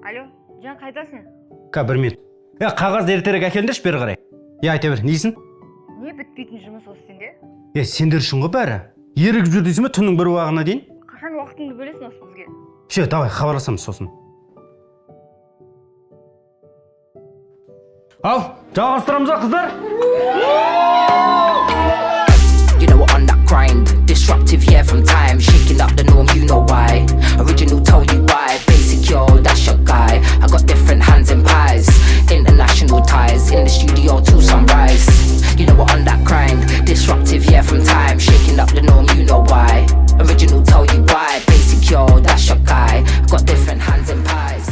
Алло, Жан қайдасың? Бір минут. Қағазды ертерек әкеліңдерші бері қарай. Айта бер, нейсің? Не бітпейтін жұмыс осы сенде? Сендер үшін ғой бәрі. Ерігіп жүр дейсің бе түннің бір уағына дейін? Қашан уақытыңды бөлесің осы бізге? Давай, хабарласамыз сосын. Ал, жалғастырамыз қыздар. You know what, on that grind, disruptive, yeah, from time, shaking up the norm, you know why. Original, tell you why. Basic, yo, that's your guy. I got different hands and pies, international ties, in the studio till sunrise. You know what, on that grind, disruptive, yeah, from time, shaking up the norm, you know why. Original, tell you why. Basic, yo, that's your guy. I got different hands and pies.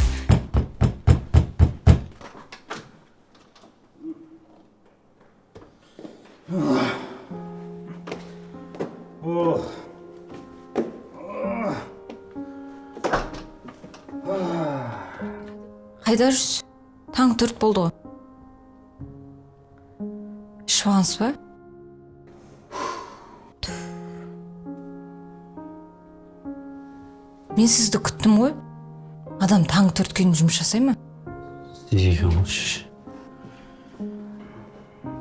Қайда жүрсіз? Таң 4 болды ғой. Ішіп ба? Мен сізді күттім ғой. Адам таң 4 кейін жұмыс жасай ма?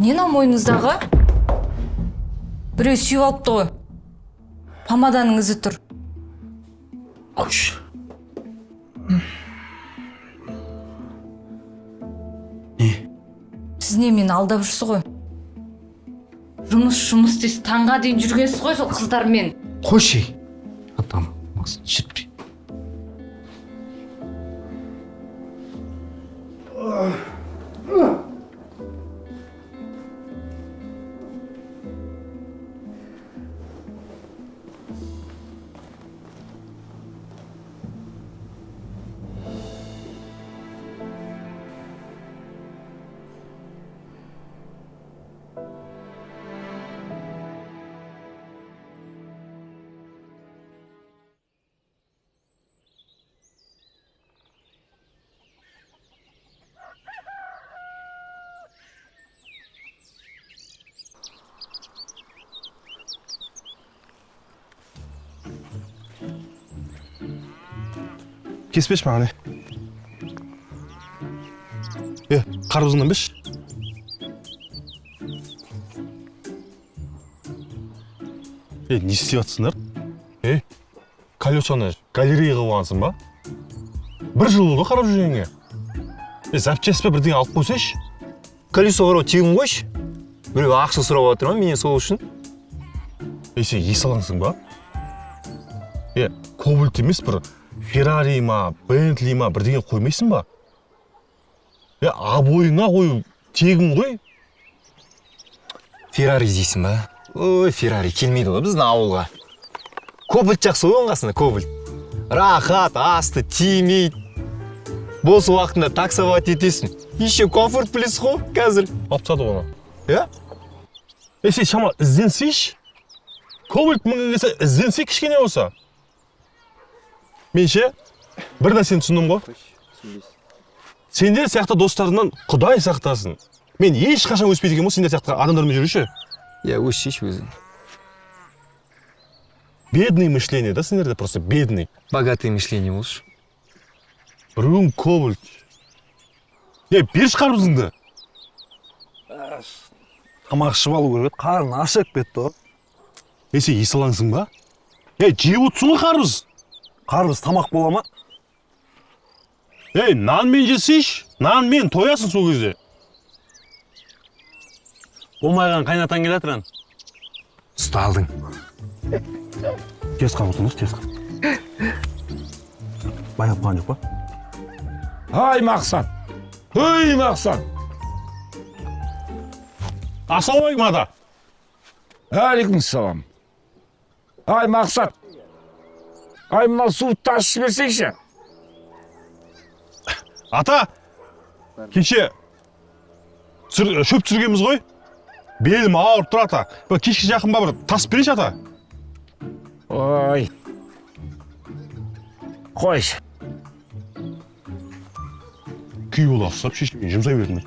Не мынау мойныңыздағы? Біреу сүйіп алыпты ғой. Помаданың ізі тұр. Қойшы. Сіз не мені алдап жүрсіз ғой? Жұмыс дейсіз, таңға дейін жүргенсіз ғой сол қыздармен. Қойшы. Адам, мақсат жетпей. Кеспеш маған, қарбызыңнан беш. Не істеп жатсыңдар? Колесаны галерея қылып алғансың ба? Бір жыл болды қарап жүргенге. Запчасть па бірдеңе алып қойсайшы. Колесо қарау тегін қойшы. Біреу ақша сұрап жатыр ма менен сол үшін? Сен ес алаңсың ба? Кобальт емес бір Феррари ма, Бентли ма бірдеңе қоймайсың ба? Абойыңа қою тегін ғой. Феррари дейсің ба? Ой, Феррари келмейді ғой біздің ауылға. Кобальт жақсы ғой қасында, кобальт. Рахат, асты, тимейді. Бос уақытында таксовать етесің. Еще комфорт плюс ғой қазір. Алып тастады оны. Сен шама ізденсейші. Кобальт мінген кесе ізденсей кішкене болса. Менше, бір нәрсені түсіндім ғой. Сендер сияқты достарынан Құдай сақтасын. Мен ешқашан өспейді екен ғой сендер сияқты адамдармен жүруші. Өсшейші өзің. Бедный мышление, да, сендерде просто бедный. Богатый мышление болшы. Біреуің кобальт. Берші қарбызыңды. Тамақ ішіп алу керек, қарын ашып кетті ғой. Сен ес алаңсың ба? Жеп отырсың ғой қарбыз. Қарбыз тамақ бола ма? Нанмен жесейші. Нанмен тоясың сол кезде. Болмайған қайнатан келатыран. Ұсталдың. Тез қап отырыңыз, тез қап. Байып қалған жоқ па? Ай, Мақсат! Ой, Мақсат! Ассалаумағалейкум ата. Алейкум салам. Ай, Мақсат! Ай, мынау суды тасып берсейші. Ата, кеше шөп түсіргенбіз ғой. Белім ауырып тұр ата. Кешке жақын ба бір тасып берейші ата. Ой. Қойшы. Күй бола ұстап шешеме жұмсай бердім.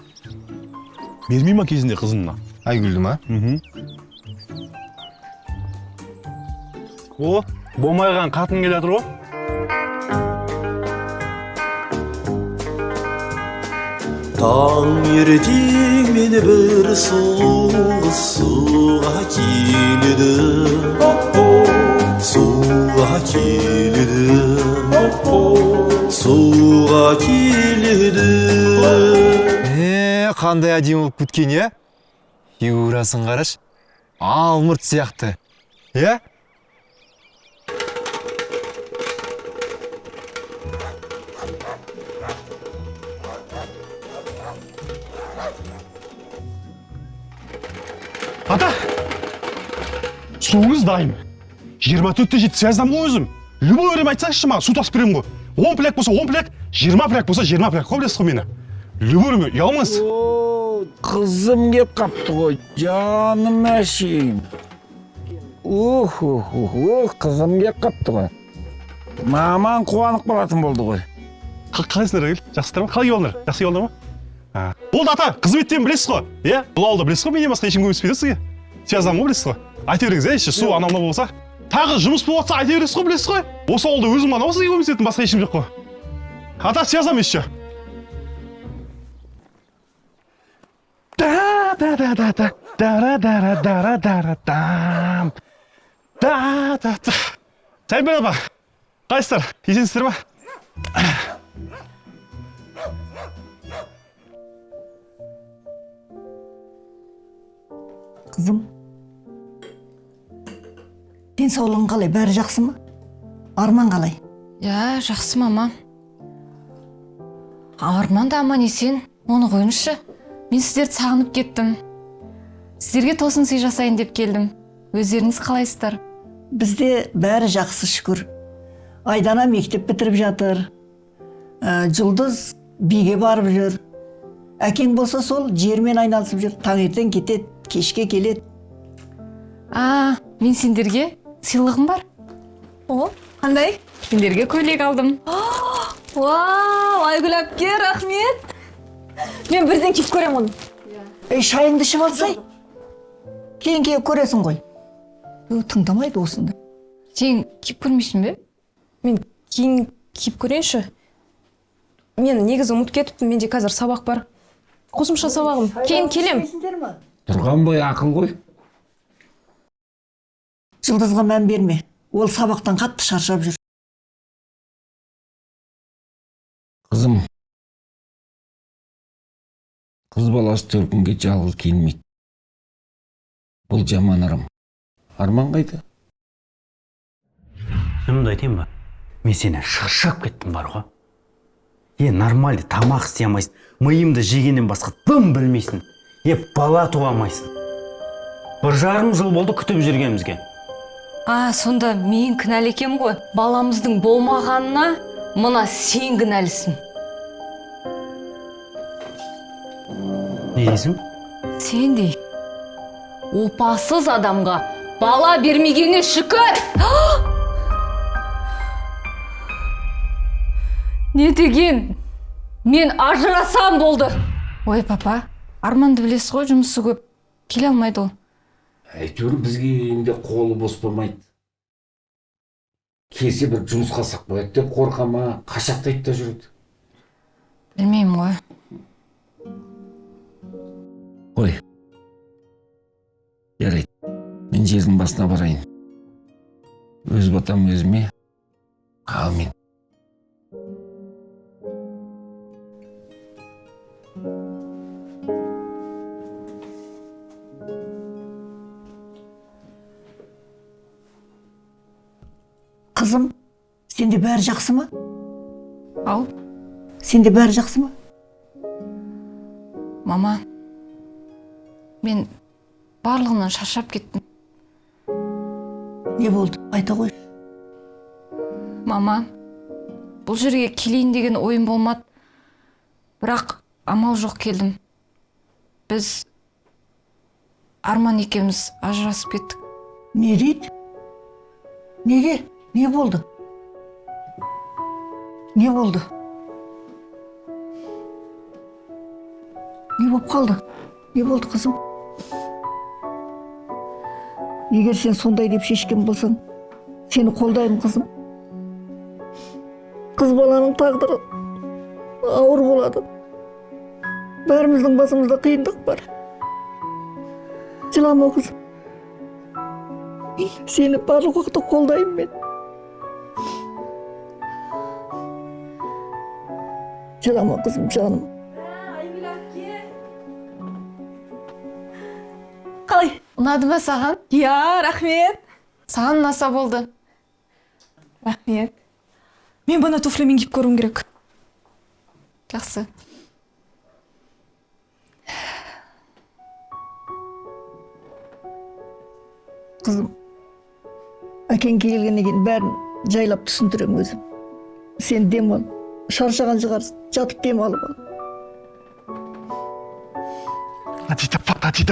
Бермей ма кезінде қызымна? Айгүлді ма? Болмайған қатын келатыр ғой. Таңертең мен бір сұлу суға келедім, суға келедім, суға келедім. Қандай әдемі болып кеткен, е? Фигурасын қараш. Алмұрт сияқты. Е? Ата! Суыңыз дайын. 24-те жеті связдан ғой өзім. Любой время айтсаңызшы маған, су тасып беремін ғой. 10 пляк болса 10 пляк, 20 пляк болса 20 пляк. Қой білесіз ғой мені. Любой время, ұялмаңыз. Қызым кеп қапты ғой, жаным әшейін. Қызым кеп қапты ғой. Маман қуанып қалатын болды ғой. Қалайсыңдар әйел? Жақсыдар ма? Қалай келдіңдер? Жақсы келдіңдер ма? Болды ата, қызметтен білесіз ғой. Иә? Бұл ауылда білесіз ғой, менен басқа ешкім көмеспейді сізге. Связдан ғой білесіз ғой. Айта беріңіз, іші су анау болса. Тағы жұмыс болып жатса айта бересіз ғой, білесіз ғой. Осы ауылда өзім ғана сізге көмесетін, басқа ешкім жоқ қой. Ата, связдан еще. Сәлем апа. Қайсыздар? Есенсіздер ма? Қызым, денсаулығың қалай? Бәрі жақсы ма? Арман қалай? Я, жақсы мама. Арман да аман есен. Оны қойыңызшы. Мен сіздерді сағынып кеттім. Сіздерге тосын сый жасайын деп келдім. Өздеріңіз қалайсыздар? Бізде бәрі жақсы, шүкір. Айдана мектеп бітіріп жатыр. Жұлдыз биге барып жүр. Әкең болса сол жермен айналысып жүр. Таңертең кетеді, кешке келеді. Мен сендерге сыйлығым бар. О, қандай? Сендерге көйлек алдым. Вау, Айгүл әпке, рахмет. Мен бірден киіп көрем оны. Шайыңды ішіп алсай. Кейін көресің ғой. Тыңдамайды осында. Сен киіп көрмейсің бе? Мен кейін киіп көрейінші. Мен негізі ұмытып кетіппін, менде қазір сабақ бар. Қосымша сабағым. Кейін келем. Тұрған бой ақыл ғой. Жұлдызға мән берме. Ол сабақтан қатты шаршап жүр. Қызым, қыз баласы төркінге жалғыз келмейді. Бұл жаман ырым. Арман қайда? Шынымды айтайын ба? Мен сені шаршап кеттім бар ғой. Нормальды тамақ істей алмайсың. Миымды жегеннен басқа дым білмейсің. Бала туа алмайсың. 1,5 жыл болды күтіп жүргенімізге. Сонда мен кінәлі екем ғой. Баламыздың болмағанына мына сен кінәлісің. Не дейсің? Сендей опасыз адамға бала бермегеніне шүкір. Не деген? Мен ажырасам болды. Ой, папа, Арманды білесіз ғой, жұмысы көп. Келе алмайды ол. Әйтеуір бізге енді қолы бос болмайды. Келсе бір жұмысқа сақ қояды деп қорқама, қашақтайды да жүреді. Білмеймін ғой. Қой. Ярайды. Мен жердің басына барайын. Өз батам өзіме. Аумин. Қызым, сенде бәрі жақсы ма? Ау? Сенде бәрі жақсы ма? Мама, мен барлығынан шаршап кеттім. Не болды? Айта қой. Мама, бұл жерге келейін деген ойым болмады. Бірақ амал жоқ келдім. Біз Арман екеуміз ажырасып кеттік. Не дейді? Неге? Не болды? Не болды? Не болып қалды? Не болды, қызым? Егер сен сондай деп шешкен болсаң, сені қолдаймын, қызым. Қыз баланың тағдыры ауыр болады. бәріміздің басымызда қиындық бар. Жылама қызым. Сені барлық уақытта қолдаймын мен. Жылама қызым, жаным. қалай? Ұнады ма саған? Я, рахмет. Саған ұнаса болды. Рахмет. Мен бұны туфлимен киіп көруім керек. Жақсы. Қызым, әкең келгеннен кейін бәрін жайлап түсіндірем өзім. Сен демал, шаршаған шығарсың, жатып демалып ал. Фататита.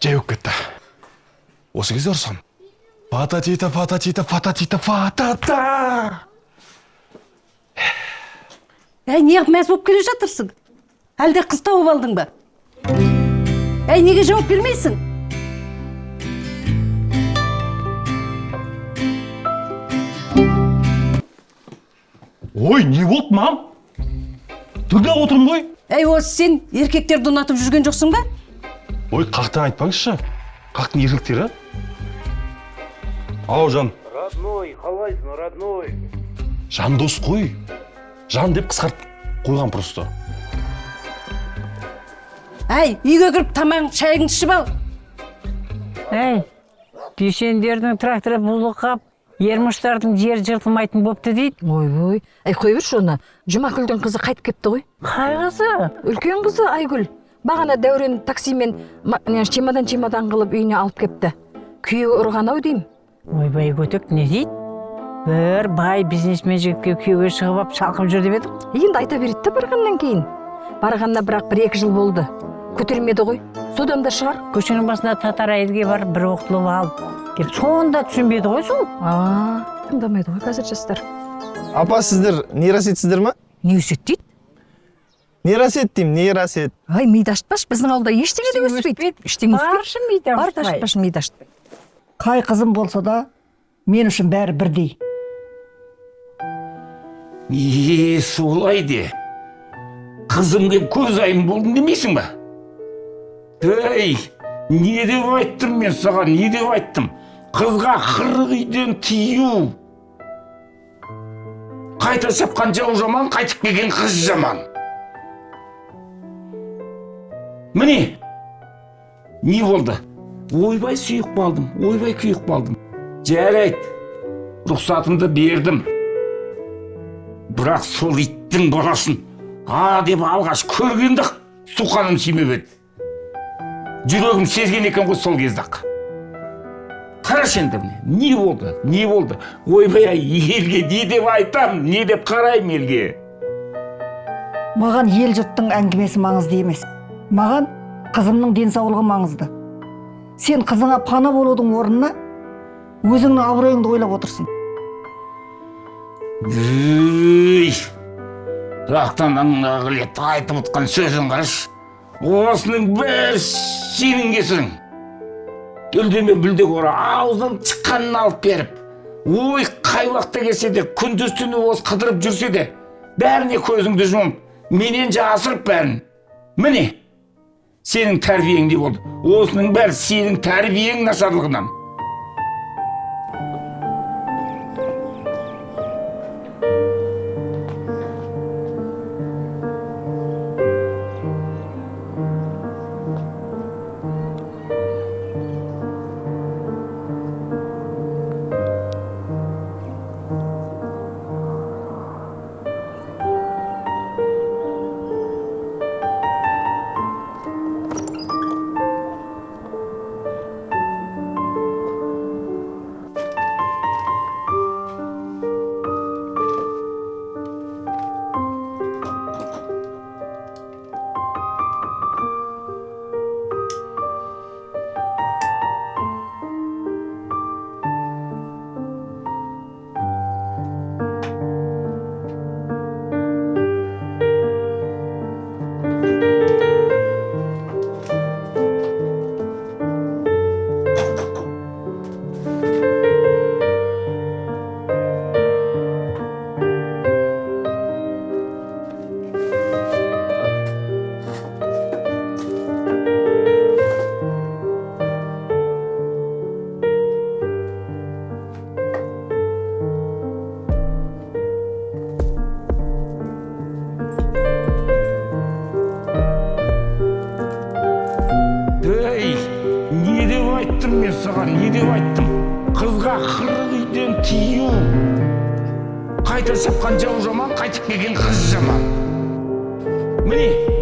Жай болып кетті. Осы кезде ұрсам. Фатата. Әй, неғып мәз болып келе жатырсың? Әлде қыз тауып алдың ба? Әй, неге жауап бермейсің? Ой, не болды, мам? Түрде отырмын ғой. Әй, осы сен еркектерді ұнатып жүрген жоқсың ба? Ой, қақтан айтпаңызшы. Қақтың еркектері? Ау, жан. Родной, қалайсың, родной? Жан дос қой. Жан деп қысқарт қойған просто. Әй, үйге кіріп тамағың, шайыңды ішіп ал. Әй, дүйсендердің тракторы бұзылып қап, ерміштардың жер жыртылмайтын бопты дейді. Ой, әй, қой берші оны. Жұмакүлдің қызы қайтып кепті ғой. Қай қызы? Үлкен қызы Айгүл. Бағана Дәурен таксимен чемодан қылып үйіне алып кепті. Күйеуі ұрған-ау деймін. Ойбай көтек не дейді? Бір бай бизнесмен жігітке күйеуге шығып ап шалқып жүр деп едік. Енді айта береді барғаннан кейін. Барғанна бірақ 1-2 жыл болды. Көтермеді ғой. Содан да шығар. Көшенің басында татар әйелге бар бір оқытылып алып. Кеп сонда түсінбеді ғой сол. Тыңдамайды ғой қазір жастар. Апа, сіздер нейросетсіздер ма? Не өсет дейді? Нейросет деймін, нейросет. Ай, миды ашытпашы, біздің ауылда ештеңе де өспейді. Ештеңе өспейді. Баршы миды Бар ашытпашы, миды ашытпайды. Қай қызым болса да, мен үшін бәрі бірдей. Солай де. Қызым деп көз айым болдым демейсің ба? Ей, не деп айттым мен саған, не деп айттым? Қызға 40 үйден тию. Қайта шапқан жау жаман, қайтып келген қыз жаман. Міне, не болды? Ойбай сүйіп қалдым, ойбай күйіп қалдым. Жарайды, рұқсатымды бердім. Бірақ сол иттің баласын деп алғаш көргенде суқаным сүймеп еді. Жүрегім сезген екен ғой сол кезде-ақ. Қарашы енді не болды, не болды? Ойбай, елге не деп айтам, не деп қарайым елге? Маған ел жұрттың әңгімесі маңызды емес. Маған қызымның денсаулығы маңызды. Сен қызыңа пана болудың орнына өзіңнің абыройыңды ойлап отырсың. Рақтаннан ағылет айтып отқан сөзін қараш. Осының бәрі сенің кесірің. Үлдеме бүлдек ора аузын шыққанын алып беріп. Ой, қай уақытта келсе де, күндіз түні осы қыдырып жүрсе де, бәріне көзіңді жұмып, менен жасырып бәрін. Міне, сенің тәрбиең не болды? Осының бәрі сенің тәрбиең нашарлығынан. мен саған не деп айттым? Қызға 40 үйден тию. Қайта шапқан жау жаман, қайтып келген қыз жаман. Міне,